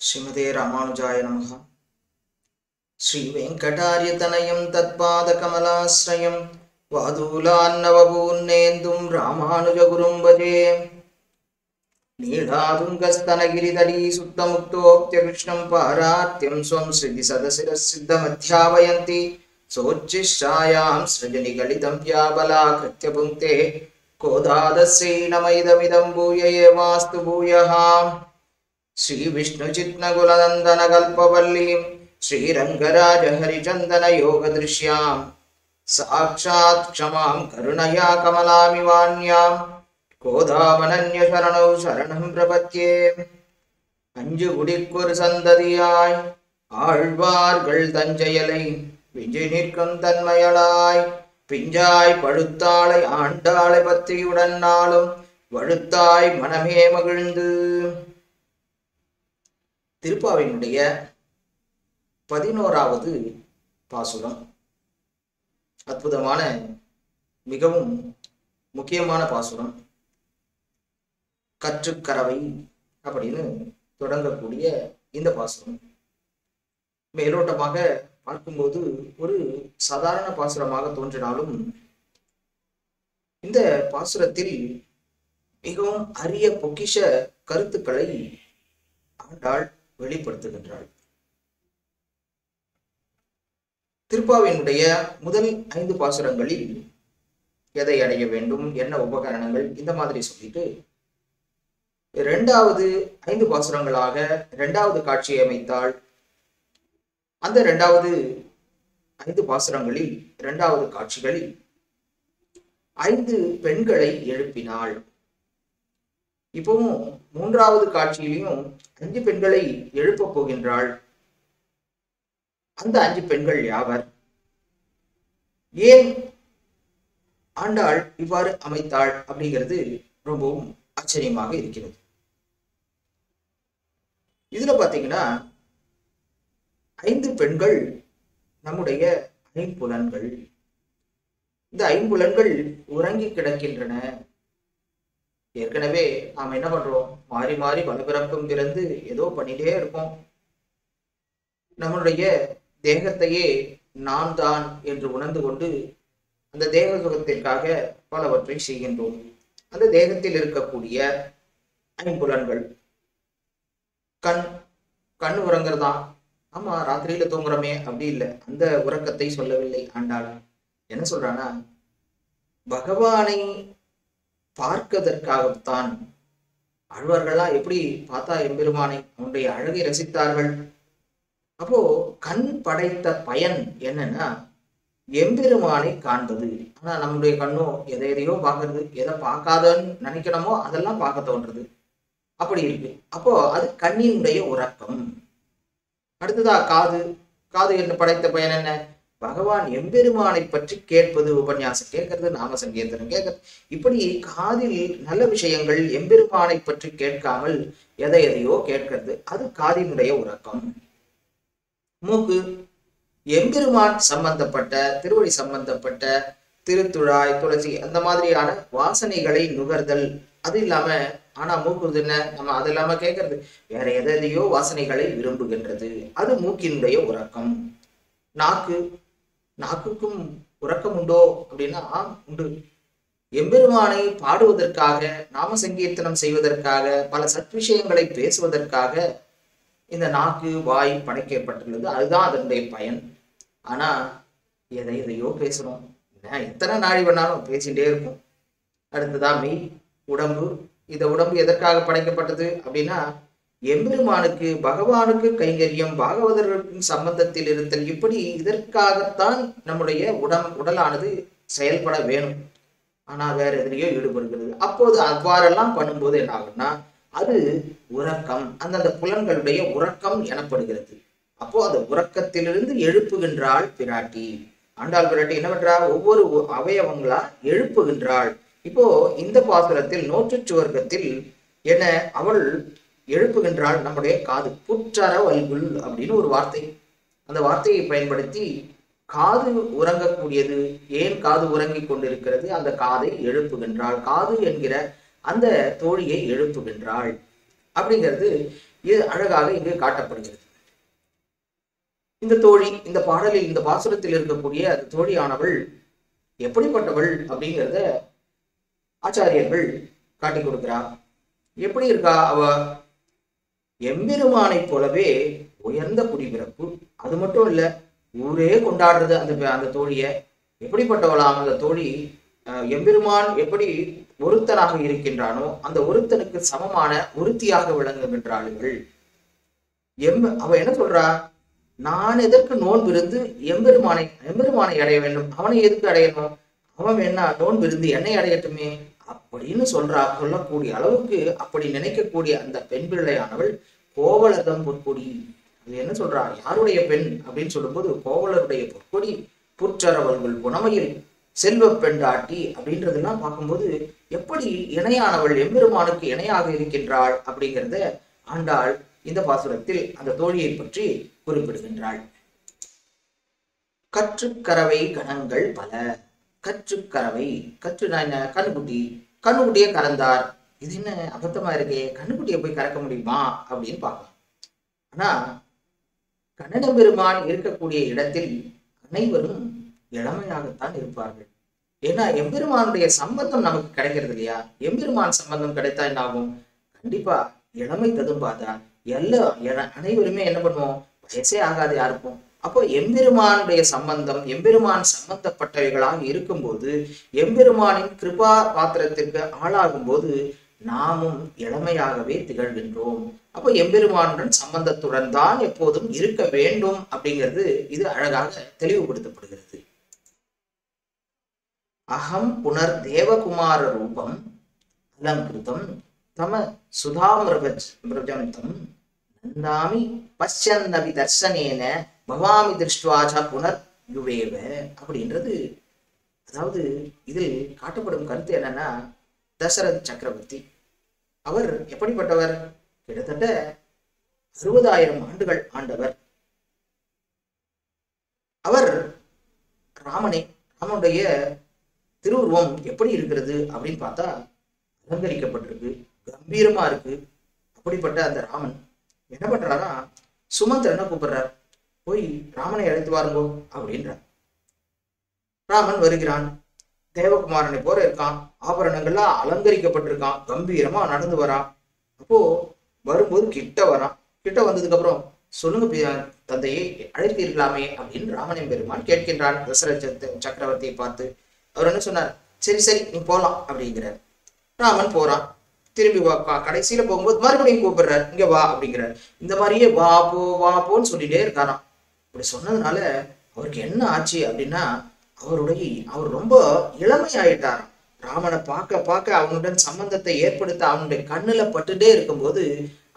श्रीमते रामानुजाय नमः। श्री वेंकटार्यतनयं तत्पादकमलाश्रयं वादूलान्नवपूर्णेन्दुं रामानुजगुरुं भजे। नीलातुङ्गस्तनगिरितटी सुप्तमुक्तोक्त्यकृष्णं पारात्यं स्वं श्रुतिसदशिरसिद्धमध्यापयन्ति सोच्चिष्टायां सृजनिगलितं व्याबलाकृत्य पुङ्क्ते कोदादस्यै नमैदमिदं भूय एवास्तु भूयः। श्री विष्णुचित्नकुलनन्दन कल्पवल्लीं श्रीरङ्गराज हरिचन्दन योगदृश्यां साक्षात् क्षमां करुणया कमलामिवान्यां கோதாமனன்யசரணௌ சரணம் பிரபத்யே. அஞ்சு குடிக்கொரு சந்ததியாய் ஆழ்வார்கள் தஞ்சையலை விஞ்சை நிற்கும் தன்மையலாய் பிஞ்சாய் பழுத்தாளை ஆண்டாளை பத்தியுடன் நாளும் வழுத்தாய் மனமே மகிழ்ந்து. திருப்பாவினுடைய 11வது பாசுரம் அற்புதமான மிகவும் முக்கியமான பாசுரம். கற்றுக்கரவை அப்படின்னு தொடங்கக்கூடிய இந்த பாசுரம் மேலோட்டமாக பார்க்கும்போது ஒரு சாதாரண பாசுரமாக தோன்றினாலும் இந்த பாசுரத்தில் மிகவும் அரிய பொக்கிஷ கருத்துக்களை ஆண்டாள் வெளிப்படுத்துகின்றாள். திருப்பாவினுடைய முதல் 5 பாசுரங்களில் எதை அடைய வேண்டும், என்ன உபகரணங்கள், இந்த மாதிரி சொல்லிட்டு 2வது 5 பாசுரங்களாக 2வது காட்சியை அமைத்தாள். அந்த 2வது 5 பாசுரங்களில் 2வது காட்சிகளில் 5 பெண்களை எழுப்பினாள். இப்பவும் 3வது காட்சியிலையும் 5 பெண்களை எழுப்ப போகின்றாள். அந்த 5 பெண்கள் யாவர், ஏன் ஆண்டாள் இவ்வாறு அமைத்தாள் அப்படிங்கிறது ரொம்பவும் ஆச்சரியமாக இருக்கிறது. இதுல பாத்தீங்கன்னா 5 பெண்கள் நம்முடைய ஐம்புலன்கள். இந்த ஐம்புலன்கள் உறங்கி கிடக்கின்றன. ஏற்கனவே நாம் என்ன பண்றோம், மாறி மாறி பலபிறப்பும் பிறந்து ஏதோ பண்ணிட்டே இருக்கோம். நம்மளுடைய தேகத்தையே நான் தான் என்று உணர்ந்து கொண்டு அந்த தேக சுகத்திற்காக பலவற்றை செய்கின்றோம். அந்த தேகத்தில் இருக்கக்கூடிய ஐம்புலன்கள், கண் உறங்குறதா, ஆமா ராத்திரியில தூங்குறோமே அப்படி இல்லை, அந்த உறக்கத்தை சொல்லவில்லை ஆண்டாள். என்ன சொல்றானா, பகவானை பார்க்கதற்காகத்தான் ஆழ்வார்கள்லாம் எப்படி பார்த்தா எம்பெருமானை அவனுடைய அழகை ரசித்தார்கள். அப்போ கண் படைத்த பயன் என்னன்னா எம்பெருமானை காண்பது. ஆனா நம்முடைய கண்ணோ எதையோ பார்க்கறது, எதை பார்க்காதன்னு நினைக்கணுமோ அதெல்லாம் பார்க்க தோன்றது, அப்படி இருக்கு. அப்போ அது கண்ணினுடைய உறக்கம். அடுத்ததா காது என்று படைத்த பயன் என்ன, பகவான் எம்பெருமானை பற்றி கேட்பது, உபன்யாசம் கேட்கறது, நாம சங்கீர்த்தனம் கேட்கறது. இப்படி காதில் நல்ல விஷயங்கள் எம்பெருமானை பற்றி கேட்காமல் எதையோ கேட்கறது, அது காதினுடைய உறக்கம். மூக்கு எம்பெருமான் சம்பந்தப்பட்ட திருவடி சம்பந்தப்பட்ட திருத்துழாய், துளசி அந்த மாதிரியான வாசனைகளை நுகர்தல். அது இல்லாம ஆனா மூக்குறது என்ன, நம்ம அது இல்லாம கேட்கறது வேற எதையோ வாசனைகளை விரும்புகின்றது, அது மூக்கினுடைய உறக்கம். நாக்குக்கும் உறக்கம் உண்டோ அப்படின்னா உண்டு. எம்பெருமானை பாடுவதற்காக, நாம சங்கீர்த்தனம் செய்வதற்காக, பல சத்விஷயங்களை பேசுவதற்காக இந்த நாக்கு வாய் படைக்கப்பட்டுள்ளது. அதுதான் அதனுடைய பயன். ஆனா எதையோ பேசணும், எத்தனை நாளை வேணாலும் பேசிட்டே இருக்கும். அடுத்ததா மெய், உடம்பு. இந்த உடம்பு எதற்காக படைக்கப்பட்டது அப்படின்னா எம்பெருமானுக்கு, பகவானுக்கு கைங்கரியம், பாகவதர்களுக்கும் சம்பந்தத்தில் இருத்தல், இப்படி இதற்காகத்தான் நம்முடைய உடலானது செயல்பட வேணும். ஆனா வேற எதிரையோ ஈடுபடுகிறது. அப்போது அவ்வாறெல்லாம் பண்ணும்போது என்ன ஆகும்னா அது உறக்கம், அந்தந்த புலன்களுடைய உறக்கம் எனப்படுகிறது. அப்போ அந்த உறக்கத்திலிருந்து எழுப்புகின்றாள் பிராட்டி. ஆண்டாள் பிராட்டி என்ன பண்றா, ஒவ்வொரு அவயவங்களா எழுப்புகின்றாள். இப்போ இந்த பாசுரத்தில் நோற்றுச்சுவர்க்கத்தில் என்ன அவள் எழுப்புகின்றாள், நம்முடைய காது. புற்றற வல்குல் அப்படின்னு ஒரு வார்த்தை, அந்த வார்த்தையை பயன்படுத்தி காது உறங்கக்கூடியது, ஏன் காது உறங்கி கொண்டிருக்கிறது, அந்த காதை எழுப்புகின்றாள். காது என்கிற அந்த தோழியை எழுப்புகின்றாள் அப்படிங்கிறது இது அழகாக இங்கு காட்டப்படுகிறது. இந்த தோழி இந்த பாடலில் இந்த பாசுரத்தில் இருக்கக்கூடிய அந்த தோழியானவள் எப்படிப்பட்டவள் அப்படிங்கிறத ஆச்சாரியர்கள் காட்டி கொடுக்கிறார். எப்படி இருக்கா அவ? எம்பெருமானை போலவே உயர்ந்த குடிபிறப்பு. அது மட்டும் இல்ல, ஊரே கொண்டாடுறது அந்த தோழிய. எப்படிப்பட்டவளாம் அந்த தோழி? எம்பெருமான் எப்படி ஒருத்தனாக இருக்கின்றானோ அந்த ஒருத்தனுக்கு சமமான ஒருத்தியாக விளங்குகின்றாளுகள். அவ என்ன சொல்றா? நான் எதற்கு நோன்பிருந்து எம்பெருமானை அடைய வேண்டும்? அவனை எதுக்கு அடையணும்? அவன் என்ன நோன்பிருந்து என்னை அடையட்டுமே அப்படின்னு சொல்லக்கூடிய அளவுக்கு அப்படி நினைக்கக்கூடிய அந்த பெண் பிள்ளையானவள் கோவலர்தம் பொற்கொடி. அது என்ன சொல்றா? யாருடைய பெண் அப்படின்னு சொல்லும்போது கோவலருடைய பொற்கொடி புற்றரவல்கள் புனமையில் செல்வ பெண்டாட்டி அப்படின்றதெல்லாம் பார்க்கும்போது எப்படி இணையானவள் எம்பெருமானுக்கு இணையாக இருக்கின்றாள் அப்படிங்கிறத ஆண்டாள் இந்த பாசுரத்தில் அந்த தோழியை பற்றி குறிப்பிடுகின்றாள். கற்றுக்கறவை கணங்கள் பல. கற்றுக்கறவை, கற்றுனா என்ன? கண்ணுக்குட்டியை கறந்தார். இது என்ன அபத்தமா இருக்கே, கண்ணுக்குட்டியை போய் கறக்க முடியுமா அப்படின்னு பார்க்கலாம். ஆனா கண்ணன பெருமான் இருக்கக்கூடிய இடத்தில் அனைவரும் இளமையாகத்தான் இருப்பார்கள். ஏன்னா எம்பெருமானுடைய சம்பந்தம் நமக்கு கிடைக்கிறது இல்லையா? எம்பெருமான் சம்பந்தம் கிடைத்தா என்ன ஆகும்? கண்டிப்பா இளமை ததும்பாதா? அனைவருமே என்ன பண்ணுவோம்? வயசே ஆகாது யாருக்கும். அப்போ எம்பெருமானுடைய சம்பந்தம், எம்பெருமான் சம்பந்தப்பட்டவைகளாக இருக்கும்போது, எம்பெருமானின் கிருபா பாத்திரத்திற்கு ஆளாகும் போது நாமும் இளமையாகவே திகழ்கின்றோம். அப்போ எம்பெருமானுடன் சம்பந்தத்துடன் தான் எப்போதும் இருக்க வேண்டும் அப்படிங்கிறது இது அழகாக தெளிவுபடுத்தப்படுகிறது. அகம் புனர் தேவகுமார ரூபம் அலங்கிருதம் தம சுதாமிருஜந்தம் நந்தாமி பஷ்யன்னபி தர்சனேன பவாமி திருஷ்டுவாச புனர் யுவேவ அப்படின்றது. அதாவது இதில் காட்டப்படும் கருத்து என்னன்னா, தசரத சக்கரவர்த்தி அவர் எப்படிப்பட்டவர்? கிட்டத்தட்ட 60,000 ஆண்டுகள் ஆண்டவர். அவர் ராமனுடைய திருவுருவம் எப்படி இருக்கிறது அப்படின்னு பார்த்தா அலங்கரிக்கப்பட்டிருக்கு, கம்பீரமா இருக்கு. அப்படிப்பட்ட அந்த ராமன் என்ன பண்றாரா? சுமந்திரனை கூப்பிடுறார், போய் ராமனை அழைத்து வாருங்கோ அப்படின்றார். ராமன் வருகிறான், தேவகுமாரனை போல இருக்கான், ஆபரணங்கள்லாம் அலங்கரிக்கப்பட்டிருக்கான், கம்பீரமா நடந்து வரான். அப்போ வரும்போது கிட்ட வரான். கிட்ட வந்ததுக்கு அப்புறம், சொல்லுங்க தந்தையை அழைத்தீர்களாமே அப்படின்னு ராமனை பெருமான் கேட்கின்றான் தசரத சக்கரவர்த்தியை பார்த்து. அவர் என்ன சொன்னார்? சரி சரி நீ போலாம் அப்படிங்கிறார். ராமன் போறான். திரும்பி கடைசியில போகும்போது மறுபடியும் கூப்பிடுறார், இங்க வா அப்படிங்கிறார். இந்த மாதிரியே வா போன்னு சொல்லிட்டே இருக்காராம். இப்படி சொன்னதுனால அவருக்கு என்ன ஆச்சு அப்படின்னா, அவர் ரொம்ப இளமை ஆயிட்டாராம். ராமனை பார்க்க அவனுடன் சம்பந்தத்தை ஏற்படுத்த அவனுடைய கண்ணுல பட்டுட்டே இருக்கும்போது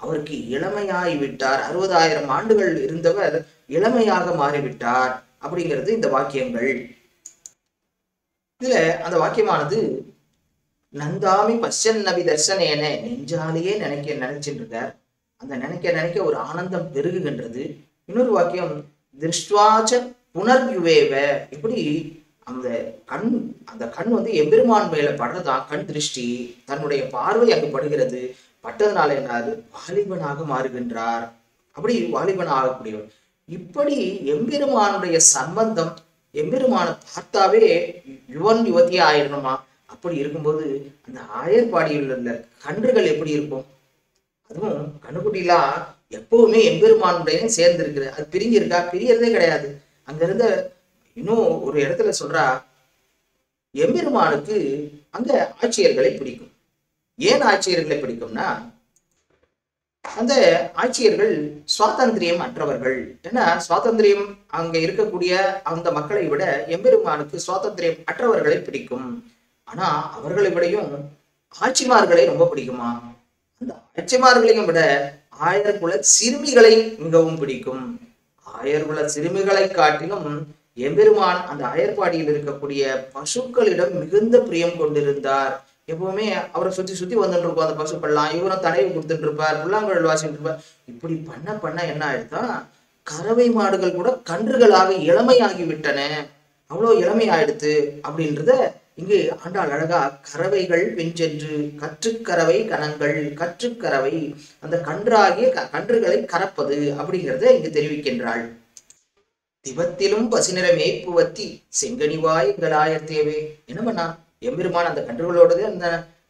அவருக்கு இளமையாகி விட்டார். 60,000 ஆண்டுகள் இருந்தவர் இளமையாக மாறிவிட்டார் அப்படிங்கிறது இந்த வாக்கியங்கள். இதுல அந்த வாக்கியமானது நந்தாமி பஷ்யன்னபி தர்சனேன, நெஞ்சாலேயே நினைச்சிட்டு இருக்கார். அந்த நினைக்க ஒரு ஆனந்தம் பெருகுகின்றது. இன்னொரு வாக்கியம் திருஷ்டுவாச்ச புனர்யுவேவ, இப்படி அந்த கண் வந்து எம்பெருமான் மேல படுறதான் கண் திருஷ்டி, தன்னுடைய பார்வை அங்கு படுகிறது. பட்டதுனால என்னாது? வாலிபனாக மாறுகின்றார். அப்படி வாலிபன் ஆகக்கூடியவர். இப்படி எம்பெருமானுடைய சம்பந்தம், எம்பெருமான பார்த்தாவே யுவதியா ஆயிடணுமா? அப்படி இருக்கும்போது அந்த ஆயர்பாடியில் உள்ள கன்றுகள் எப்படி இருக்கும்? அதுவும் கண்ணுக்குட்டிலாம் எப்பவுமே எம்பெருமானுடைய சேர்ந்து இருக்குது. அது பிரிஞ்சு இருக்கா? பிரியறதே கிடையாது. அங்க இருந்த இன்னும் ஒரு இடத்துல சொல்றா, எம்பெருமானுக்கு அந்த ஆட்சியர்களை பிடிக்கும். ஏன் ஆட்சியர்களை பிடிக்கும்னா, அந்த ஆட்சியர்கள் சுவாதந்திரியம் அற்றவர்கள். ஏன்னா சுவாதந்திரியம் அங்க இருக்கக்கூடிய அந்த மக்களை விட எம்பெருமானுக்கு சுவாதந்திரியம் அற்றவர்களை பிடிக்கும். ஆனா அவர்களை விடையும் ஆட்சிமார்களை ரொம்ப பிடிக்குமா? அந்த ஆட்சிமார்களையும் விட ஆயர்குல சிறுமிகளை மிகவும் பிடிக்கும். ஆயர்குல சிறுமிகளை காட்டிலும் எம்பெருமான் அந்த ஆயர்பாடியில் இருக்கக்கூடிய பசுக்களிடம் மிகுந்த பிரியம் கொண்டிருந்தார். எப்பவுமே அவரை சுத்தி வந்துட்டு இருக்கும் அந்த பசுக்கள்லாம். இவரும் தடவை கொடுத்துட்டு இருப்பார், புல்லாங்குழல் வாசிட்டு இருப்பார். இப்படி பண்ண என்ன ஆயிடுதா, கறவை மாடுகள் கூட கன்றுகளாக இளமையாகி விட்டன. அவ்வளோ இளமை ஆயிடுத்து அப்படின்றத இங்கு ஆண்டாள் அழகா கறவைகள் வெஞ்சென்று கற்றுக்கறவை கணங்கள் கற்றுக்கறவை அந்த கன்றாகிய கன்றுகளை கறப்பது அப்படிங்கிறத இங்கு தெரிவிக்கின்றாள். திவத்திலும் பசுநிற மேய்ப்புவத்தி செங்கனிவாய் எங்களாயர் தேவே. என்ன பண்ணா எம்பெருமான் அந்த கன்றுகளோடது அந்த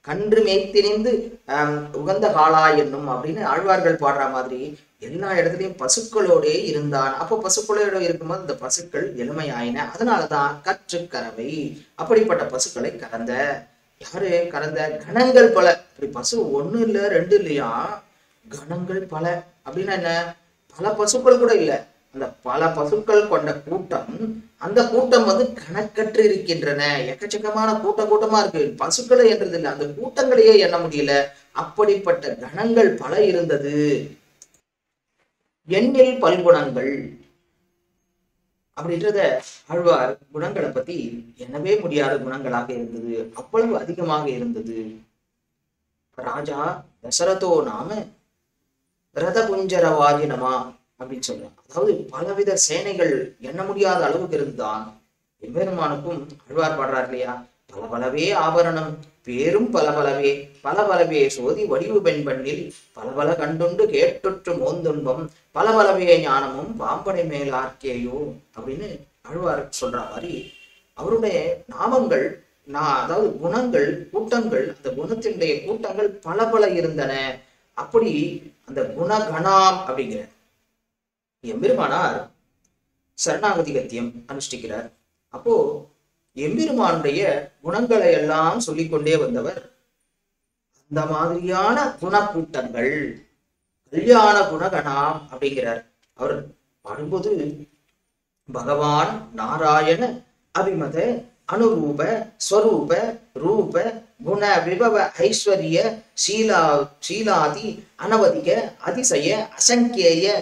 கன்று மேய்த்திணிந்து உகந்த காளா என்னும் அப்படின்னு ஆழ்வார்கள் பாடுற மாதிரி எல்லா இடத்துலையும் பசுக்களோடே இருந்தான். அப்போ பசுக்களோட இருக்கும்போது இந்த பசுக்கள் எளிமையாயின. அதனாலதான் கற்றுக்கறவை, அப்படிப்பட்ட பசுக்களை கறந்த. யாரு கறந்த? கணங்கள் பல. இப்படி பசு ஒண்ணு இல்ல ரெண்டு இல்லையா, கணங்கள் பல. அப்படின்னா என்ன? பல பசுக்கள் கூட இல்ல, அந்த பல பசுக்கள் கொண்ட கூட்டம். அந்த கூட்டம் கணக்கற்று இருக்கின்றன. எக்கச்சக்கமான கூட்டமா இருக்கு. பசுக்களை என்றது இல்லை, அந்த கூட்டங்களையே எண்ண முடியல. அப்படிப்பட்ட கணங்கள் பல இருந்தது. எண்ணில் பல்குணங்கள் அப்படின்றத ஆழ்வார் குணங்களை பத்தி எண்ணவே முடியாத குணங்களாக இருந்தது, அவ்வளவு அதிகமாக இருந்தது. ராஜா தசரதோ நாம ரத குஞ்சரவாதினமா அப்படின்னு சொல்றான். அதாவது பலவித சேனைகள் எண்ண முடியாத அளவுக்கு இருந்தான். எம்பெருமானுக்கும் ஆழ்வார் பாடுறார் இல்லையா, பல பலவே ஆபரணம் பேரும் பலபலவே பலபலவே சோதி வடிவு பெண்பண்ணில் பலபல கண்டுண்டு கேட்டுற்று மோந்துன்பம் பலபலவே ஞானமும் பாம்பனை மேலார்க்கேயோ அப்படின்னு ஆழ்வார் சொல்ற மாதிரி அவருடைய நாமங்கள் அதாவது குணங்கள் கூட்டங்கள், அந்த குணத்தினுடைய கூட்டங்கள் பல பல இருந்தன. அப்படி அந்த குணகணாம் அப்படிங்கிற எம்பெருமானார் சரணாகதி கத்தியம் அனுஷ்டிக்கிறார். அப்போ எம்பெருமானுடைய குணங்களை எல்லாம் சொல்லிக்கொண்டே வந்தவர். அந்த மாதிரியான குணக்கூட்டங்கள் கல்யாண குணகணாம் அப்படிங்கிறார். அவர் பாடும்போது பகவான் நாராயண அபிமத அனுரூப ஸ்வரூப ரூப குண விபவ ஐஸ்வர்ய சீலாதி அனவதிக அதிசய அசங்கேய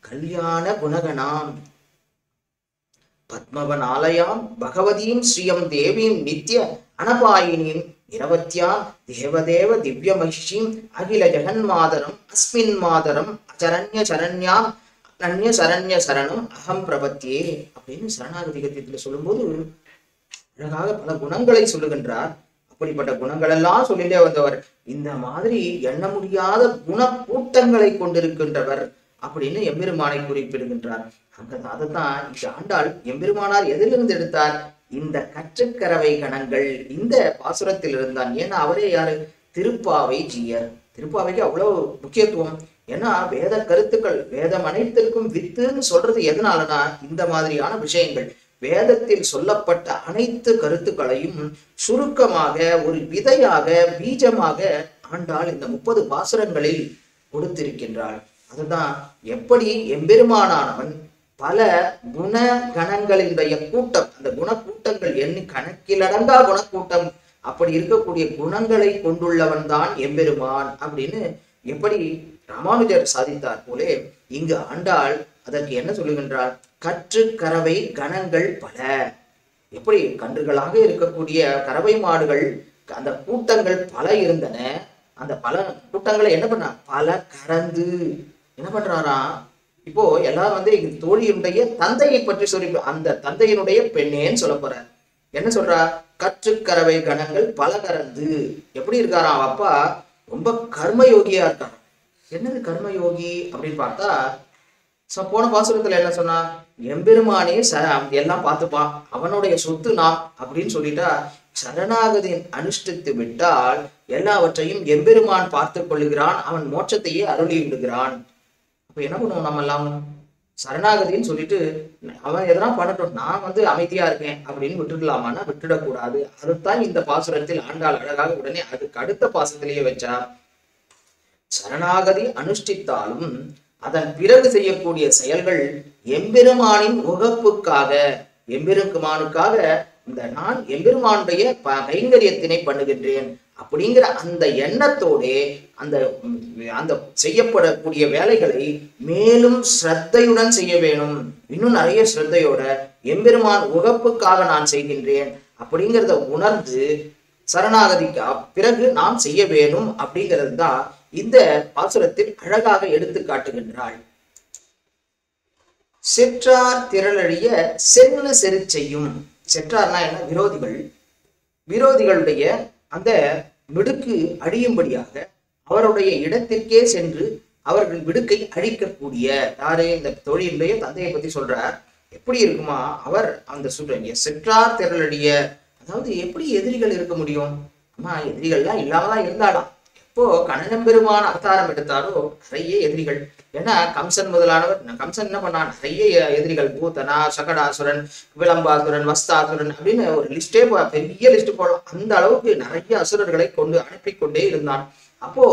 கல்யாண குணகணாம் பத்மவனாலயாம் பகவதீம் ஸ்ரீயம் தேவீம் நித்ய அனபாயினீம் நிரவத்யாம் தேவதேவ திவ்ய மகிஷீம் அகில ஜெகன்மாதரம் அஸ்மின் மாதரம் அச்சரண்ய சரண்யாம் அனன்ய சரண்ய சரணம் அகம் பிரபத்தியே அப்படின்னு சரணாகதி கத்தியத்துல சொல்லும்போது அழகாக பல குணங்களை சொல்லுகின்றார். அப்படிப்பட்ட குணங்கள் எல்லாம் சொல்லிட்டே வந்தவர். இந்த மாதிரி எண்ண முடியாத குண கூட்டங்களை கொண்டிருக்கின்றவர் அப்படின்னு எம்பெருமானை குறிப்பிடுகின்றார். அதைத்தான் இந்த ஆண்டாள் எம்பெருமானார் எதிலிருந்து எடுத்தார்? இந்த கற்றுக்கறவை கணங்கள் இந்த பாசுரத்தில் இருந்தான். ஏன்னா அவரே யாரு? திருப்பாவை ஜீயர். திருப்பாவைக்கு அவ்வளவு முக்கியத்துவம். ஏன்னா வேத கருத்துக்கள், வேதம் அனைத்திற்கும் வித்துன்னு சொல்றது எதனாலனா இந்த மாதிரியான விஷயங்கள். வேதத்தில் சொல்லப்பட்ட அனைத்து கருத்துக்களையும் சுருக்கமாக ஒரு விதையாக பீஜமாக ஆண்டாள் இந்த 30 பாசுரங்களில் கொடுத்திருக்கின்றாள். அதுதான் எப்படி எம்பெருமானானவன் பல குண கணங்களினுடைய கூட்டம், அந்த குணக்கூட்டங்கள் எண்ணி கணக்கிலடங்கா குணக்கூட்டம், அப்படி இருக்கக்கூடிய குணங்களை கொண்டுள்ளவன் தான் எம்பெருமான் அப்படின்னு எப்படி ராமானுஜர் சாதித்தார் போலே இங்கு ஆண்டாள் அதற்கு என்ன சொல்லுகின்றார்? கற்று கறவை கணங்கள் பல. எப்படி கன்றுகளாக இருக்கக்கூடிய கறவை மாடுகள் அந்த கூட்டங்கள் பல இருந்தன. அந்த பல கூட்டங்களை என்ன பண்ண பல கறந்து என்ன பண்றாராம்? இப்போ எல்லாம் தோழியினுடைய தந்தையை பற்றி சொல்லி அந்த தந்தையினுடைய பெண்ணேன்னு சொல்ல போற. என்ன சொல்றா? கற்றுக்கறவை கணங்கள் பல கறந்து. எப்படி இருக்காராம் அப்பா? ரொம்ப கர்மயோகியா இருக்காராம். என்னது கர்மயோகி அப்படின்னு பார்த்தா, போன பாசுரத்துல என்ன சொன்னா? எம்பெருமானே எல்லாம் பார்த்துப்பான், அவனுடைய சொத்து நாம் அப்படின்னு சொல்லிட்டா சரணாகதியின் அனுஷ்டித்து விட்டால் எல்லாவற்றையும் எம்பெருமான் பார்த்து கொள்ளுகிறான், அவன் மோட்சத்தையே அருளி விடுகிறான். அப்ப என்ன பண்ணுவோம் நம்ம எல்லாம்? சரணாகதின்னு சொல்லிட்டு அவன் எதனா பண்ணட்டும், நான் அமைதியா இருக்கேன் அப்படின்னு விட்டுடலாமான்னா விட்டுடக்கூடாது. அதுதான் இந்த பாசுரத்தில் ஆண்டாள் அழகாக உடனே அதுக்கு அடுத்த பாசத்திலேயே வச்சா, சரணாகதி அனுஷ்டித்தாலும் அதன் பிறகு செய்யக்கூடிய செயல்கள் எம்பெருமானின் உகப்புக்காக, எம்பெருமானுக்காக நான் எம்பெருமானுடைய கைங்கரியத்தினை பண்ணுகின்றேன் அப்படிங்கிற அந்த எண்ணத்தோடே அந்த செய்யப்படக்கூடிய வேலைகளை மேலும் ஸ்ரத்தையுடன் செய்ய வேணும். இன்னும் நிறைய ஸ்ரத்தையோட எம்பெருமான் உகப்புக்காக நான் செய்கின்றேன் அப்படிங்கிறத உணர்ந்து சரணாகதிக்கு பிறகு நாம் செய்ய வேணும் அப்படிங்கிறது தான் இந்த பாசுரத்தில் அழகாக எடுத்து காட்டுகின்றாள். செற்றார் திரளழிய சென்னு செரு செய்யும். செற்றார்னா என்ன? விரோதிகள். விரோதிகளுடைய அந்த மிடுக்கு அழியும்படியாக அவருடைய இடத்திற்கே சென்று அவர்கள் விடுக்கை அழிக்கக்கூடிய யாரு இந்த தொழிலுடைய தந்தையை பத்தி சொல்றார். எப்படி இருக்குமா அவர் அந்த செற்றார் திரளடிய, அதாவது எப்படி எதிரிகள் இருக்க முடியும்? ஆமா, எதிரிகள்லாம் இல்லாமதான் இருந்தாலாம். எப்போ கண்ணன் பெருமான அவதாரம் எடுத்தாரோ நிறைய எதிரிகள். ஏன்னா கம்சன் முதலானவர், கம்சன் என்ன பண்ணான், நிறைய எதிரிகள், பூத்தனா, சகடாசுரன், விளம்பாசுரன், வஸ்தாசுரன் அப்படின்னு ஒரு லிஸ்டே பெரிய லிஸ்ட் போடலாம். அந்த அளவுக்கு நிறைய அசுரர்களை கொண்டு அனுப்பி கொண்டே இருந்தான். அப்போ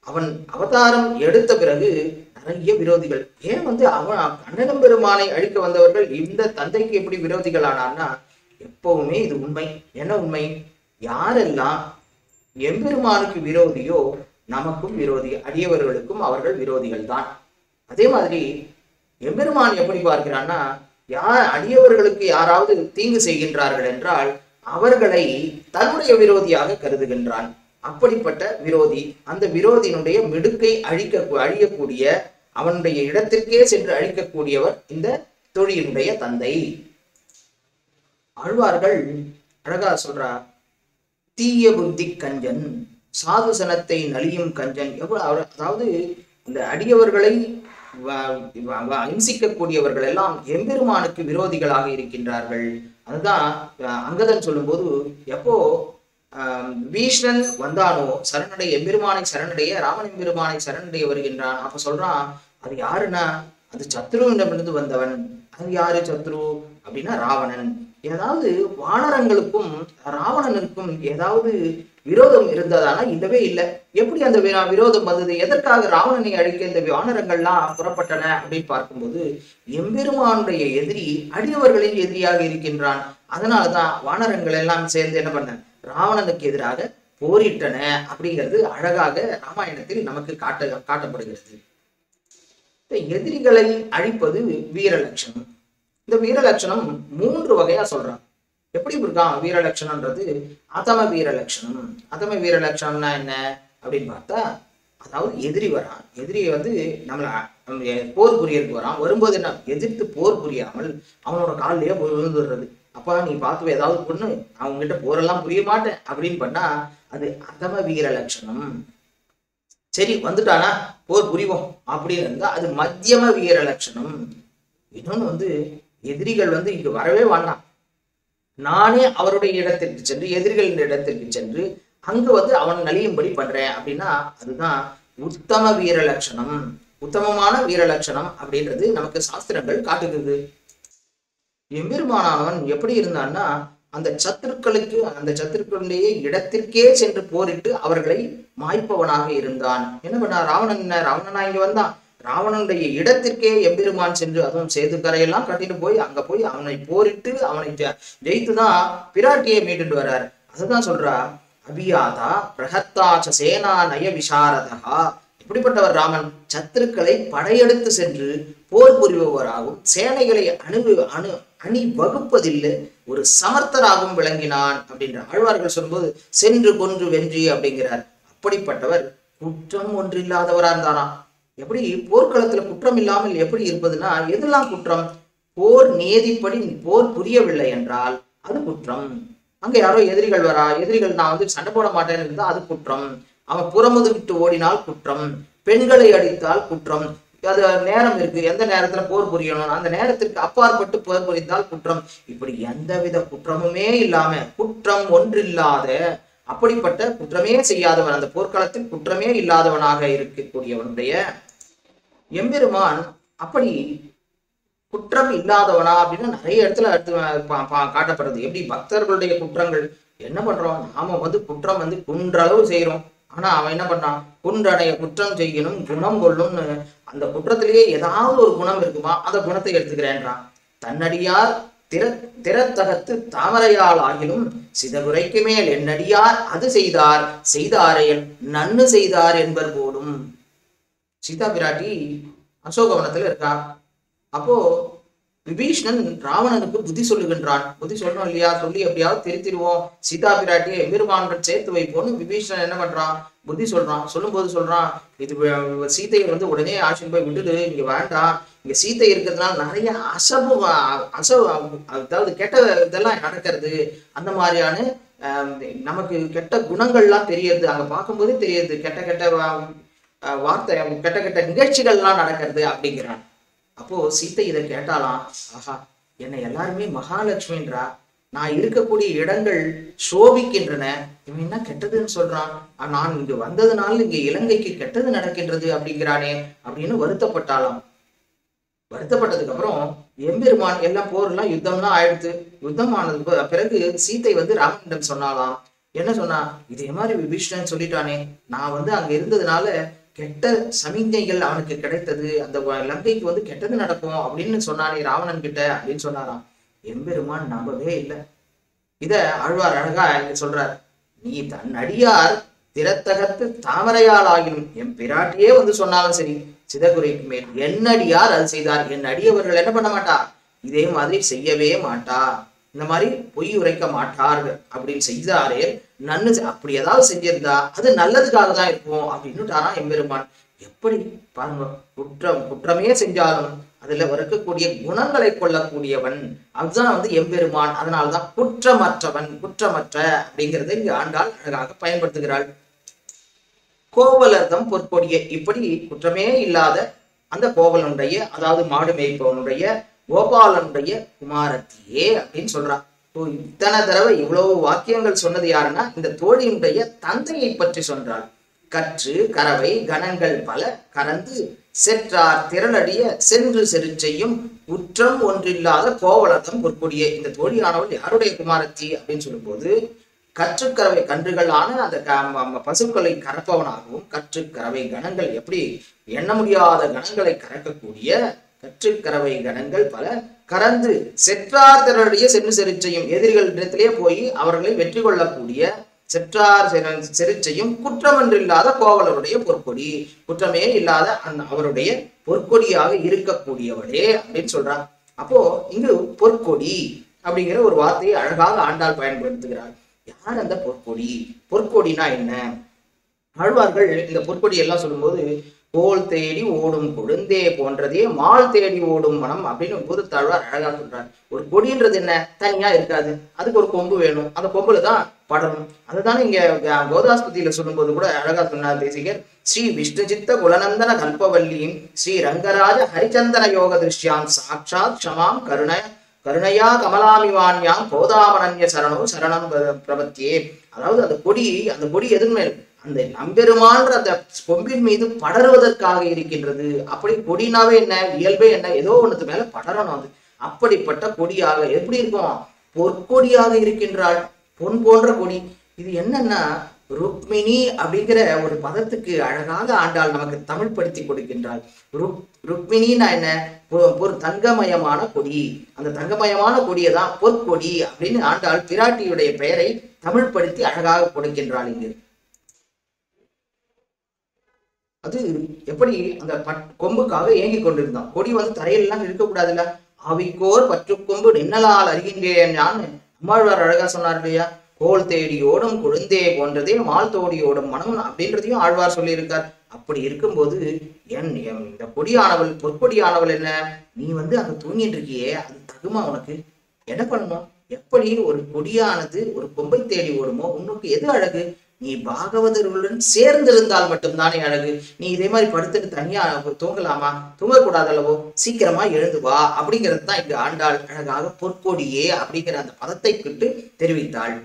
அவன் அவதாரம் எடுத்த பிறகு நிறைய விரோதிகள். ஏன் அவன் கண்ணன் பெருமானை அழிக்க வந்தவர்கள் இந்த தந்தைக்கு எப்படி விரோதிகள் ஆனான்னா, எப்பவுமே இது உண்மை. என்ன உண்மை? யாரெல்லாம் எம்பெருமானுக்கு விரோதியோ நமக்கும் விரோதி, அடியவர்களுக்கும் அவர்கள் விரோதிகள் தான். அதே மாதிரி எம்பெருமான் எப்படி பார்க்கிறான்னா, அடியவர்களுக்கு யாராவது தீங்கு செய்கின்றார்கள் என்றால் அவர்களை தன்னுடைய விரோதியாக கருதுகின்றான். அப்படிப்பட்ட விரோதி, அந்த விரோதியினுடைய மிடுக்கை அழியக்கூடிய, அவனுடைய இடத்திற்கே சென்று அழிக்கக்கூடியவர் இந்த தொழிலுடைய தந்தை. ஆழ்வார்கள் அழகா சொல்றார், தீய புத்தி கஞ்சன் சாதுசனத்தை நலியும் கஞ்சன். அதாவது இந்த அடியவர்களை இம்சிக்கக்கூடியவர்கள் எல்லாம் எம்பெருமானுக்கு விரோதிகளாக இருக்கின்றார்கள். அதுதான் அங்கதன் சொல்லும்போது, எப்போ பீஷ்ணன் வந்தானோ சரணடைய, எம்பெருமானை சரணடைய, ராமன் எம்பெருமானை சரணடைய வருகின்றான். அப்ப சொல்றான், அது யாருன்னா அது சத்ருவிடமிருந்து வந்தவன். அது யாரு சத்ரு அப்படின்னா ராவணன். ஏதாவது வானரங்களுக்கும் ராவணனுக்கும் ஏதாவது விரோதம் இருந்ததானா? இல்லவே இல்லை. எப்படி அந்த விரோதம் வந்தது? எதற்காக ராவணனை அழிக்க இந்த வானரங்கள்லாம் புறப்பட்டன அப்படின்னு பார்க்கும்போது, எம்பெருமானுடைய எதிரி அடியவர்களின் எதிரியாக இருக்கின்றான். அதனாலதான் வானரங்கள் எல்லாம் சேர்ந்து என்ன பண்ண, ராவணனுக்கு எதிராக போரிட்டன அப்படிங்கிறது அழகாக ராமாயணத்தில் நமக்கு காட்டப்படுகிறது. எதிரிகளை அழிப்பது வீரலட்சணம். இந்த வீரலட்சணம் 3 வகையா சொல்றான். எப்படி இருக்கான் வீரலட்சணம்ன்றது? அதம வீரலட்சணம். அதம வீரலட்சணம்னா என்ன அப்படின்னு பார்த்தா, அதாவது எதிரி வரான், எதிரியை நம்மள போர் புரியறதுக்கு வரான். வரும்போது என்ன, எதிர்த்து போர் புரியாமல் அவனோட காலிலேயே விழுந்துடுறது. அப்பா நீ பார்த்து ஏதாவது பொண்ணு, நான் உங்ககிட்ட போரெல்லாம் புரிய மாட்டேன் அப்படின்னு பண்ணா அது அதம வீர லட்சணம். சரி வந்துட்டானா போர் புரிவோம் அப்படின்னு இருந்தா அது மத்தியம வீர லட்சணம். இன்னொன்னு எதிரிகள் இங்க வரவே வேண்டாம், நானே அவருடைய இடத்திற்கு சென்று, எதிரிகளின் இடத்திற்கு சென்று அங்க அவன் நலியும்படி பண்றேன் அப்படின்னா அதுதான் உத்தம வீர லட்சணம். உத்தமமான வீர லட்சணம் அப்படின்றது நமக்கு சாஸ்திரங்கள் காட்டுகிறது. எம்பெருமானவன் எப்படி இருந்தான்னா, அந்த சத்துருக்களுடைய இடத்திற்கே சென்று போரிட்டு அவர்களை மாய்ப்பவனாக இருந்தான். என்ன பண்ணா ராவணனா இங்க வந்தான். ராவணனுடைய இடத்திற்கே எம்பெருமான் சென்று, அதுவும் சேது கரையெல்லாம் கட்டிட்டு போய் அங்க போய் அவனை போரிட்டு அவனை ஜெயித்துதான் பிராட்டியை மீட்டுட்டு வர்றார். அதுதான் சொல்றா, அபியாதா பிரகத்தாச்ச சேனா நய விசாரதா. இப்படிப்பட்டவர் ராமன் சத்துருக்களை படையெடுத்து சென்று போர் புரிபவராகவும் சேனைகளை அணி வகுப்பதில் ஒரு சமர்த்தராகவும் விளங்கினான் அப்படின்ற ஆழ்வார்கள் சொல்லும்போது, சென்று கொன்று வென்றி அப்படிங்கிறார். அப்படிப்பட்டவர் குற்றம் ஒன்றில்லாதவரா இருந்தாராம். எப்படி போர்க்களத்துல குற்றம் இல்லாமல் எப்படி இருப்பதுன்னா, எதெல்லாம் குற்றம்? போர் நியதிப்படி போர் புரியவில்லை என்றால் அது குற்றம். அங்க யாரோ எதிரிகள் வரா, எதிரிகள் நான் சண்டை போட மாட்டேன்னு இருந்தா அது குற்றம். அவன் புறமுதுகிட்டு ஓடினால் குற்றம். பெண்களை அடித்தால் குற்றம். அது நேரம் இருக்கு, எந்த நேரத்துல போர் புரியணும், அந்த நேரத்திற்கு அப்பாற்பட்டு போர் புரிந்தால் குற்றம். இப்படி எந்தவித குற்றமுமே இல்லாம, குற்றம் ஒன்றில்லாத, அப்படிப்பட்ட குற்றமே செய்யாதவன், அந்த போர்க்களத்தில் குற்றமே இல்லாதவனாக இருக்கக்கூடியவனுடைய எம்பெருமான் அப்படி குற்றம் இல்லாதவனா அப்படின்னு நிறைய இடத்துல காட்டப்படுறது. எப்படி பக்தர்களுடைய குற்றங்கள் என்ன பண்றோம், நாம குற்றம் குன்றளவு செய்யறோம். ஆனா அவன் என்ன பண்ணான், குன்றடைய குற்றம் செய்யணும் குணம் கொள்ளும்னு அந்த குற்றத்திலேயே ஏதாவது ஒரு குணம் இருக்குமா, அந்த குணத்தை எடுத்துக்கிறேன்றான். தன்னடியார் திறத்தகத்து தாமரையால் ஆகிலும் சிதகுரைக்கு மேல் என்னடியார் அது செய்தாரையன் நன்னு செய்தார் என்பர் போலும். சீதா பிராட்டி அசோகவனத்துல இருக்கா. அப்போ விபீஷ்ணன் ராவணனுக்கு புத்தி சொல்லுகின்றான். புத்தி சொல்லணும் இல்லையா, சொல்லி எப்படியாவது திருத்திடுவோம், சீதா பிராட்டியை எம்பெருமானுடன் சேர்த்து வைப்போம்னு விபீஷ்ணன் என்ன பண்றான், புத்தி சொல்றான். சொல்லும்போது சொல்றான், இது சீதையை உடனே ஆட்சின்னு போய் விட்டுடு, இங்க வேண்டாம், இங்க சீதை இருக்கிறதுனால நிறைய அதாவது கெட்ட இதெல்லாம் நடக்கிறது, அந்த மாதிரியான நமக்கு கெட்ட குணங்கள்லாம் தெரியுது, அங்க பார்க்கும்போதே தெரியுது, கெட்ட கெட்ட வார்த்தை, கெட்ட கெட்ட நிகழ்ச்சிகள்லாம் நடக்கிறது அப்படிங்கிறான். அப்போ சீத்தை இதை கேட்டாலாம், ஆஹா, என்னை எல்லாருமே மகாலட்சுமின்றா, நான் இருக்கக்கூடிய இடங்கள் சோபிக்கின்றன, இவன் என்ன கெட்டதுன்னு சொல்றான், நான் இங்கு வந்ததுனால இங்க இலங்கைக்கு கெட்டது நடக்கின்றது அப்படிங்கிறானே அப்படின்னு வருத்தப்பட்டாலாம். வருத்தப்பட்டதுக்கு அப்புறம் எம்பெருமான் எல்லாம் போர்லாம் யுத்தம்லாம் ஆயிடுத்து. யுத்தம் ஆனதுக்கு பிறகு சீத்தை ராமனிடம் சொன்னாலாம். என்ன சொன்னா, இதே மாதிரி விபீஷணன் சொல்லிட்டானே, நான் அங்க இருந்ததுனால கெட்ட சமிஞ்சைகள் அவனுக்கு கிடைத்தது, அந்த லங்கைக்கு கெட்டது நடக்கும் அப்படின்னு சொன்னானே ராவணன் கிட்ட அப்படின்னு சொன்னாராம். எம்பெருமான் நம்பவே இல்லை. இத ஆழ்வார் அழகா இங்க சொல்றார், நீ தன் அடியார் திறத்தகத்து தாமரையால் ஆகினும் என் பிராட்டியே சொன்னாலும் சரி, சிதகுரைக்கு மேல் என்னடியார் அது செய்தார், என் அடியவர்கள் என்ன பண்ண மாட்டா, இதே மாதிரி செய்யவே மாட்டா, இந்த மாதிரி பொய் உரைக்க மாட்டார்கள் அப்படின்னு செய்தாரே நன்னு, அப்படி ஏதாவது செஞ்சிருந்தா அது நல்லதுக்காக தான் இருக்கும் அப்படின்னுட்டாரா எம்பெருமான். எப்படி பாருங்க, குற்றமே செஞ்சாலும் அதுல இருக்கக்கூடிய குணங்களை கொள்ளக்கூடியவன், அதுதான் எம்பெருமான். அதனால்தான் குற்றமற்றவன், குற்றமற்ற அப்படிங்கிறத இங்கு ஆண்டாள் அழகாக பயன்படுத்துகிறாள். கோவலர்தம் பொற்கொடியே, இப்படி குற்றமே இல்லாத அந்த கோவலனுடைய, அதாவது மாடு மேய்ப்பவனுடைய கோபாலனுடைய குமாரத்தியே அப்படின்னு சொல்றான். இத்தனை தடவை இவ்வளவு வாக்கியங்கள் சொன்னது யாருன்னா இந்த தோழியினுடைய தந்தையை பற்றி சொன்னாள். கற்று கறவை கணங்கள் பல கறந்து செற்றார் திரளடிய சென்று செரு செய்யும் குற்றம் ஒன்றில்லாத கோவலர்தம் பொற்கொடியே. இந்த தோழியானவள் யாருடைய குமாரத்தி அப்படின்னு சொல்லும்போது, கற்றுக்கறவை கன்றுகளான அந்த பசுக்களை கறப்பவனாகவும், கற்றுக்கறவை கணங்கள் எப்படி எண்ண முடியாத கணங்களை கறக்கக்கூடிய கற்றுக்கறவை கணங்கள் பல கறந்து செற்றார் திரளுடைய சென்று செரிச்சையும், எதிரிகள் இடத்திலே போய் அவர்களை வெற்றி கொள்ளக்கூடிய செற்றார் செரிச்சையும் குற்றமன்றில்லாத கோவலருடைய பொற்கொடி, குற்றமே இல்லாத அவருடைய பொற்கொடியாக இருக்கக்கூடியவளே அப்படின்னு சொல்றான். அப்போ இங்கு பொற்கொடி அப்படிங்கிற ஒரு வார்த்தையை அழகாக ஆண்டாள் பயன்படுத்துகிறார். யார் அந்த பொற்கொடி? பொற்கொடினா என்ன? ஆழ்வார்கள் இந்த பொற்கொடி எல்லாம் சொல்லும்போது, கோல் தேடி ஓடும் கொழுந்தே போன்றதே மால் தேடி ஓடும் மனம் அப்படின்னு பூதத்தாழ்வார் அழகா சொல்றார். ஒரு கொடின்றது என்ன, தனியா இருக்காது, அதுக்கு ஒரு கொம்பு வேணும், அந்த கொம்புல தான் படணும். அதுதானே இங்க கோதாஸ்பதியில சொல்லும்போது கூட அழகா சொன்னார் தேசிகர். ஸ்ரீ விஷ்ணு சித்த குலநந்தன கல்பவல்லியும் ஸ்ரீ ரங்கராஜ ஹரிச்சந்தன யோக திருஷ்யாம் சாட்சாத் க்ஷமாம் கருணையா கமலாமிவான்யாம் கோதாமனன்ய சரணம் சரணம் பிரபத்தியே. அதாவது அந்த கொடி எதுவுமே அந்த நம்பெருமான்ற அந்த கொம்பின் மீது படருவதற்காக இருக்கின்றது. அப்படி கொடினாவே என்ன, இயல்பே என்ன, ஏதோ ஒண்ணுக்கு மேல படரணும். அது அப்படிப்பட்ட கொடியாக எப்படி இருக்கும், பொற்கொடியாக இருக்கின்றாள், பொன் போன்ற கொடி. இது என்னன்னா ருக்மிணி அப்படிங்கிற ஒரு பதத்துக்கு அழகாக ஆண்டாள் நமக்கு தமிழ் படுத்தி கொடுக்கின்றாள். ருக்மிணின்னா என்ன, ஒரு தங்கமயமான கொடி. அந்த தங்கமயமான கொடியை தான் பொற்கொடி அப்படின்னு ஆண்டாள் பிராட்டியுடைய பெயரை தமிழ் படுத்தி அழகாக கொடுக்கின்றாள். இங்கு அது எப்படி அந்த கொம்புக்காக ஏங்கி கொண்டிருந்தான். கொடி தரையிலாம் இருக்கக்கூடாதுல்ல. ஆவிக்கோர் பற்றுக்கொம்பு நின்னலால் அறிகின்றேன் அம்மாழ்வார் அழகா சொன்னார் இல்லையா, கோல் தேடி ஓடும் கொழுந்தே போன்றதே மால் தோடி ஓடும் மனம் அப்படின்றதையும் ஆழ்வார் சொல்லியிருக்கார். அப்படி இருக்கும்போது இந்த கொடியானவள், பொற்கொடியானவள் என்ன, நீ அங்க தூங்கிட்டு இருக்கியே, அது தகுமா உனக்கு? என்ன பண்ணணும்? எப்படி ஒரு கொடியானது ஒரு கொம்பை தேடி ஓடுமோ, உனக்கு எது அழகு? நீ பாகவதர்களுடன் சேர்ந்திருந்தால் மட்டும்தானே அழகு. நீ இதே மாதிரி படுத்துட்டு தனியா தூங்கலாமா? தூங்கக்கூடாது அல்லவோ, சீக்கிரமா எழுந்து வா அப்படிங்கிறது தான் இங்கு ஆண்டாள் அழகாக பொற்கொடியே அப்படிங்கிற அந்த பதத்தை கிட்டு தெரிவித்தாள்.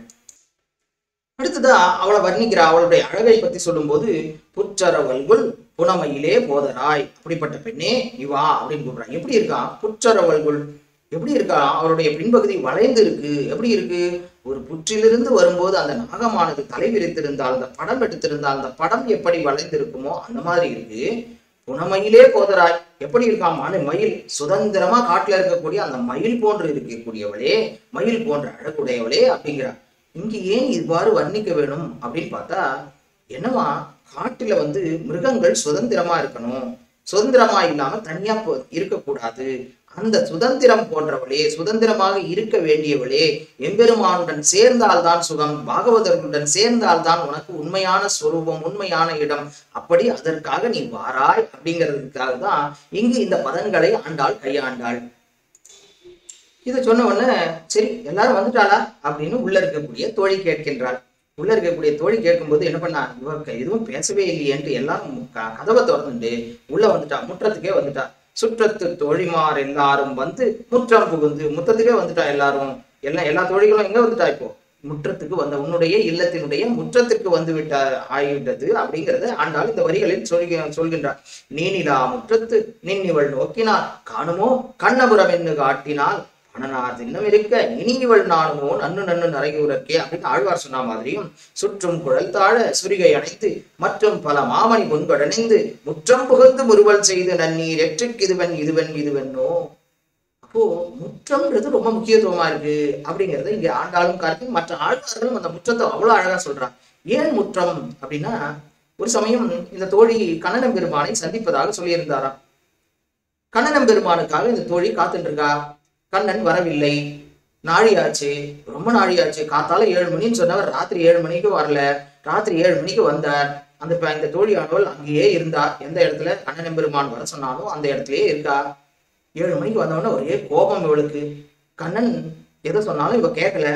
அடுத்ததான் அவளை வர்ணிக்கிறா. அவளுடைய அழகை பத்தி சொல்லும் போது, புற்றரவல்குள் புனமையிலே போதராய், அப்படிப்பட்ட பெண்ணே இவா அப்படின்னு கூப்பிடுறான். எப்படி இருக்கா புற்றரவல்குள், எப்படி இருக்கா, அவருடைய பின்பகுதி வளைந்து இருக்கு. எப்படி இருக்கு, ஒரு புற்றிலிருந்து வரும்போது அந்த நாகமானது தலை விரித்திருந்தால், அந்த படம் எடுத்திருந்தால் அந்த படம் எப்படி வளைந்திருக்குமோ அந்த மாதிரி இருக்கு. புனமையிலே போதராய், எப்படி இருக்காம், மயில் சுதந்திரமா காட்டுல இருக்கக்கூடிய அந்த மயில் போன்று இருக்கக்கூடியவளே, மயில் போன்ற அழகுடையவளே அப்படிங்கிறார். இங்க ஏன் இவ்வாறு வர்ணிக்க வேணும் அப்படின்னு பார்த்தா, என்னவா காட்டுல மிருகங்கள் சுதந்திரமா இருக்கணும், சுதந்திரமா இல்லாம தனியா இருக்கக்கூடாது. அந்த சுதந்திரம் போன்றவளே, சுதந்திரமாக இருக்க வேண்டியவளே, எம்பெருமானுடன் சேர்ந்தால்தான் சுகம், பாகவதர்களுடன் சேர்ந்தால்தான் உனக்கு உண்மையான ஸ்வரூபம், உண்மையான இடம். அப்படி அதற்காக நீ வாராய் அப்படிங்கிறதுக்காக தான் இங்கு இந்த பதங்களை ஆண்டாள் கையாண்டாள். இதை சொன்ன உடனே சரி எல்லாரும் வந்துட்டாளா அப்படின்னு உள்ள இருக்கக்கூடிய தோழி கேட்கின்றாள். உள்ள இருக்கக்கூடிய தோழி கேட்கும்போது என்ன பண்ணா, இவ எதுவும் பேசவே இல்லையேன்ட்டு எல்லாரும் கதவை திறந்துட்டு உள்ள வந்துட்டா, முற்றத்துக்கே வந்துட்டா. சுற்றத்து தோழிமார் எல்லாரும் வந்து முற்றம் புகுந்து முற்றத்துக்கே வந்துட்டா. எல்லா தோழிகளும் எங்க வந்துட்டா, இப்போ முற்றத்துக்கு வந்த உன்னுடைய இல்லத்தினுடைய முற்றத்திற்கு வந்து விட்ட ஆகிவிட்டது அப்படிங்கிறத ஆண்டாள் இந்த வரிகளில் சொல்கின்றார். நீனிலா முற்றத்து நின்னிவள் நோக்கினாள் காணுமோ கண்ணபுரம் என்று காட்டினால் பணனார் தின்னம் இருக்க இனி இவள் நானுமோ நன்னு நன்னு நரையூரக்கே அப்படின்னு ஆழ்வார் சொன்ன மாதிரியும் சுற்றும் குழல் தாழ சுரிகை அணைத்து மற்றும் பல மாமணி பொன்படணைந்து முற்றம் புகழ்ந்து முறுவல் செய்து நன்னீர் எற்றுக்கு இதுவென்னோ. அப்போ முற்றம்ன்றது ரொம்ப முக்கியத்துவமா இருக்கு அப்படிங்கிறத இங்க ஆண்டாளும் கார்த்தியும் மற்ற ஆழ்வார்களும் அந்த முற்றத்தை அவ்வளவு அழகா சொல்றான். ஏன் முற்றம் அப்படின்னா, ஒரு சமயம் இந்த தோழி கண்ணனம் பெருமானை சந்திப்பதாக சொல்லியிருந்தாராம். கண்ணனம் பெருமானுக்காக இந்த தோழி காத்துட்டு இருக்கா. கண்ணன் வரவில்லை, நாழியாச்சு, ரொம்ப நாழியாச்சு. காத்தால 7 மணின்னு சொன்னவர் ராத்திரி 7 மணிக்கு வரல. ராத்திரி 7 மணிக்கு வந்தார். இந்த தோழியானவள் அங்கேயே இருந்தா. எந்த இடத்துல கண்ணன் பெருமான் வர சொன்னாலும் அந்த இடத்துலயே இருக்கா. 7 மணிக்கு வந்தவொடனே ஒரே கோபம் இவளுக்கு. கண்ணன் எதை சொன்னாலும் இவ கேட்கல.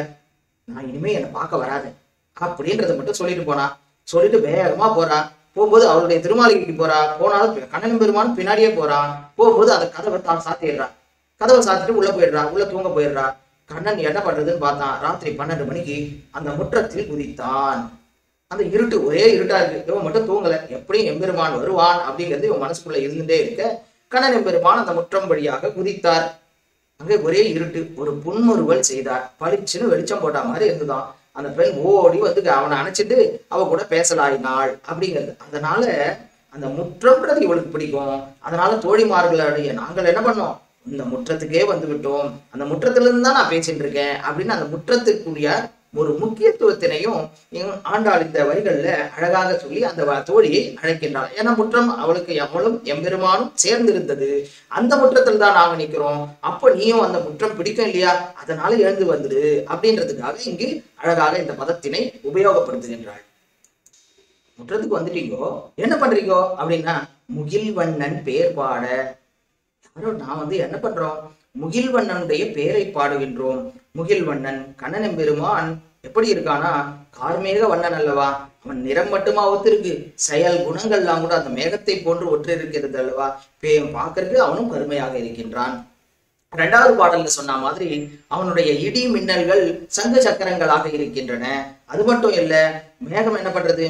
நான் இனிமே என்னை பார்க்க வராது அப்படின்றத மட்டும் சொல்லிட்டு போனா. சொல்லிட்டு வேகமா போறா. போகும்போது அவளுடைய திருமாளிகைக்கு போறா. போனாலும் கண்ணன் பெருமான் பின்னாடியே போறான். போகும்போது அந்த கதவை சாத்திடுறா. கதவை சாத்திட்டு உள்ள போயிடுறா. உள்ள தூங்க போயிடுறா. கண்ணன் என்ன பண்றதுன்னு பார்த்தான். ராத்திரி 12 மணிக்கு அந்த முற்றத்தில் குதித்தான். அந்த இருட்டு ஒரே இருட்டா இருக்கு. இவன் மட்டும் தூங்கல. எப்படியும் எம்பெருமான் வருவான் அப்படிங்கிறது இவன் மனசுக்குள்ள இருந்துட்டே இருக்க கண்ணன் எம்பெருமான் அந்த முற்றம் வழியாக குதித்தார். அங்கே ஒரே இருட்டு. ஒரு புன்முறுவல் செய்தார். பளிச்சுன்னு வெளிச்சம் போட்டா மாதிரி இருந்துதான். அந்த பெண் ஓடி வந்து அவனை அணைச்சிட்டு அவ கூட பேசலாயினாள் அப்படிங்கிறது. அதனால அந்த முற்றம்ன்றது இவளுக்கு பிடிக்கும். அதனால தோழிமார்களுடைய நாங்கள் என்ன பண்ணோம், இந்த முற்றத்துக்கே வந்து விட்டோம். அந்த முற்றத்துல இருந்து தான் நான் பேசிட்டு இருக்கேன் அப்படின்னு அந்த முற்றத்திற்குரிய ஒரு முக்கியத்துவத்தினையும் ஆண்டாள் இந்த வரிகள்ல அழகாக சொல்லி அந்த தோழியை அழைக்கின்றாள். ஏன்னா முற்றம் அவளுக்கு எவ்வளவும் எம்பெருமானும் சேர்ந்திருந்தது. அந்த முற்றத்தில் தான் நாங்க நிக்கிறோம். அப்ப நீயும் அந்த முற்றம் பிடிக்கும் இல்லையா, அதனால எழுந்து வந்துடு அப்படின்றதுக்காக இங்கு அழகாக இந்த பதத்தினை உபயோகப்படுத்துகின்றாள். முற்றத்துக்கு வந்துட்டீங்கோ, என்ன பண்றீங்கோ அப்படின்னா, முகில்வண்ணன் பேர் பாட. நான் என்ன பண்றோம், முகில்வண்ணனுடைய பேரை பாடுகின்றோம். முகில்வண்ணன் கண்ணன் எம்பெருமான் எப்படி இருக்கானா, கார்மேக வண்ணன் அல்லவா. அவன் நிறம் மட்டுமா ஒத்திருக்கு, செயல் குணங்கள்லாம் கூட அந்த மேகத்தை போன்று ஒற்று இருக்கிறது அல்லவா. பார்க்கறதுக்கு அவனும் கருமையாக இருக்கின்றான். 2வது பாடல்ல சொன்ன மாதிரி அவனுடைய இடி மின்னல்கள் சங்க சக்கரங்களாக இருக்கின்றன. அது மட்டும் இல்ல, மேகம் என்ன பண்றது,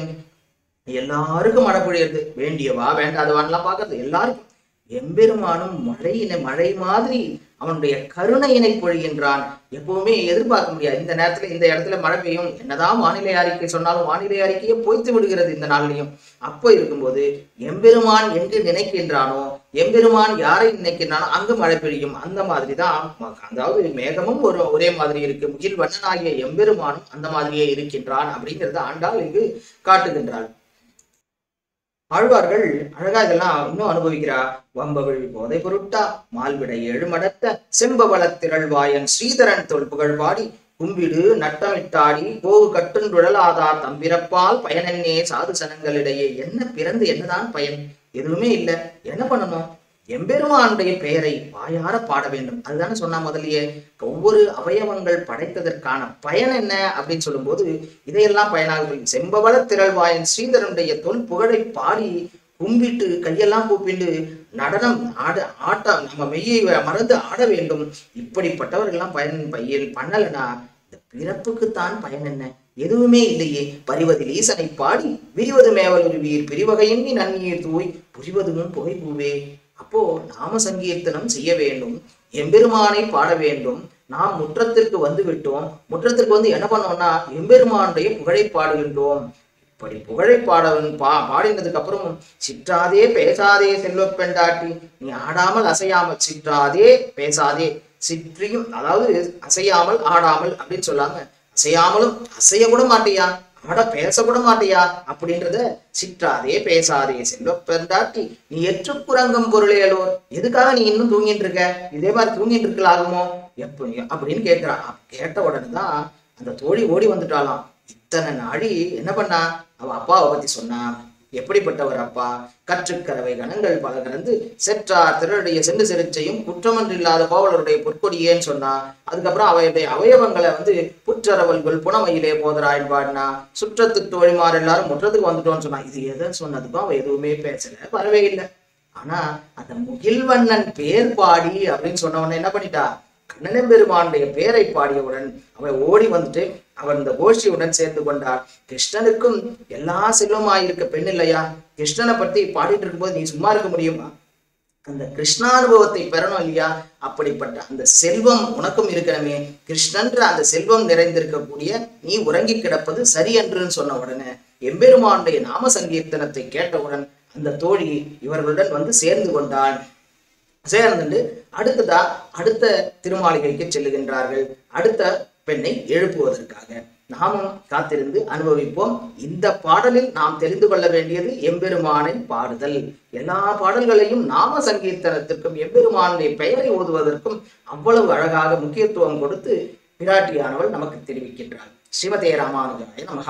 எல்லாருக்கும் மழை பொழியறது, வேண்டியவா வேண்டாதவான்லாம் பார்க்கறது எல்லாருக்கும். எம்பெருமானும் மழை மாதிரி அவனுடைய கருணையினை பொழிகின்றான். எப்பவுமே எதிர்பார்க்க முடியாது இந்த நேரத்துல இந்த இடத்துல மழை பெய்யும், என்னதான் வானிலை அறிக்கை சொன்னாலும் வானிலை அறிக்கையை பொய்த்து விடுகிறது இந்த நாள்லையும். அப்போ இருக்கும்போது எம்பெருமான் எங்கு நினைக்கின்றானோ, எம்பெருமான் யாரை நினைக்கின்றானோ அங்கு மழை பெய்யும். அந்த மாதிரிதான், அதாவது மேகமும் ஒரே மாதிரி இருக்கு. முகில் வண்ணனாகிய எம்பெருமானும் அந்த மாதிரியே இருக்கின்றான் அப்படிங்கிறத ஆண்டாள் இங்கு காட்டுகின்றாள். ஆழ்வார்கள் அழகா இதெல்லாம் இன்னும் அனுபவிக்கிறா. வம்பவிழ் போதை பொருட்டா மால்விடை 7 மடத்த செம்பவள திரள்வாயன் ஸ்ரீதரன் தொல் புகழ் பாடி கும்பிடு நட்டமிட்டாடி கோவு கட்டுண்டுழலாதார் தம்பிறப்பால் பயனென்னே சாது சனங்களிடையே. என்ன பிறந்து என்னதான் பயன், எதுவுமே இல்லை. என்ன பண்ணணும், எம்பெருமானுடைய பெயரை வாயார பாட வேண்டும். அதுதானே சொன்னா முதலியே. ஒவ்வொரு அவயவங்கள் படைத்ததற்கான பயன் என்ன அப்படின்னு சொல்லும் போது இதையெல்லாம் பயனாக செம்பவள திரள்வாயன் ஸ்ரீதரனுடைய தொல் புகழை பாடி கும்பிட்டு கையெல்லாம் கூப்பிட்டு நடனம் ஆட்டம் நம்ம மெய்யை மறந்து ஆட வேண்டும். இப்படிப்பட்டவர்கள்லாம் பயன் பண்ணலனா இந்த பிறப்புக்குத்தான் பயன் என்ன, எதுவுமே இல்லையே. பறிவதில் ஈசனை பாடி விரிவது மேவல் உருவீர் பிரிவகையின் நன்னீர் தூய் புரிவதும் புகை பூவே. அப்போ நாம சங்கீர்த்தனம் செய்ய வேண்டும், எம்பெருமானை பாட வேண்டும். நாம் முற்றத்திற்கு வந்து விட்டோம். முற்றத்திற்கு வந்து என்ன பண்ணோம்னா எம்பெருமானுடைய புகழை பாடுகின்றோம். இப்படி புகழை பாடினதுக்கு அப்புறம் சிற்றாதே பேசாதே செல்வ பெண்டாட்டி, நீ ஆடாமல் அசையாமல், சிற்றாதே பேசாதே சிற்றியும், அதாவது அசையாமல் ஆடாமல் அப்படின்னு சொல்லாங்க. அசையாமலும் அசைய கூட மாட்டியா, ஆட பேச கூட மாட்டியா அப்படின்றத சிற்றாதே பேசாதே செல்வ பெண்டாட்டி நீ எற்றுக்குரங்கம் பொருளையலோர். எதுக்காக நீ இன்னும் தூங்கிட்டு இருக்க, இதே மாதிரி தூங்கிட்டு இருக்கலாகுமோ எப்ப அப்படின்னு கேட்கிறான். கேட்ட உடனே தான் அந்த தோழி ஓடி வந்துட்டாலாம். இத்தனை நாடி என்ன பண்ணா, அவ அப்பாவை பத்தி சொன்னா, எப்படிப்பட்டவர் அப்பா? கற்றுக்கரவை கணங்கள் பல கலந்து செற்றார் திரளுடைய சென்று செருச்சையும் குற்றமன்றில்லாத கோவலருடைய பொற்கொடியேன்னு சொன்னா. அதுக்கப்புறம் அவையுடைய அவயவங்களை புற்றரவல்கள் புனமையிலே போதராயின் பாடினா. சுற்றத்துக்கு வழிமாறு எல்லாரும் முற்றத்துக்கு வந்துட்டோம்னு சொன்னா. இது எதை சொன்னதுக்கும் அவ எதுவுமே பேசல, வரவே இல்லை. ஆனா அந்த முகில்வண்ணன் பேர் பாடி அப்படின்னு சொன்ன உடனே என்ன பண்ணிட்டா? கண்ணன் பெருமானுடைய பேரை பாடியவுடன் அவன் ஓடி வந்துட்டு அவன் இந்த கோஷ்டியுடன் சேர்ந்து கொண்டார். கிருஷ்ணனுக்கும் எல்லா செல்வமாயிருக்க பெண் இல்லையா? கிருஷ்ணனை பத்தி பாடிட்டு இருக்கும்போது நீ சும்மா இருக்க முடியுமா? அந்த கிருஷ்ணானுபவத்தை பெறணும் இல்லையா? அப்படிப்பட்ட அந்த செல்வம் உனக்கும் இருக்கணுமே. கிருஷ்ணன்ற அந்த செல்வம் நிறைந்திருக்கக்கூடிய நீ உறங்கி கிடப்பது சரி என்றுன்னு சொன்ன உடனே எம்பெருமானுடைய நாம சங்கீர்த்தனத்தை கேட்டவுடன் அந்த தோழி இவர்களுடன் சேர்ந்து கொண்டாள். சேர்ந்து அடுத்த திருமாளிகைக்கு செல்லுகின்றார்கள். அடுத்த பெண்ணை எழுப்புவதற்காக. நாமும் காத்திருந்து அனுபவிப்போம். இந்த பாடலில் நாம் தெரிந்து கொள்ள வேண்டியது எம்பெருமானை பாடுதல். எல்லா பாடல்களையும் நாம சங்கீர்த்தனத்திற்கும் எம்பெருமானுடைய பெயரை ஓதுவதற்கும் அவ்வளவு அழகாக முக்கியத்துவம் கொடுத்து பிராட்டியானவள் நமக்கு தெரிவிக்கின்றாள். ஸ்ரீமதே ராமானுஜாய நமஹ.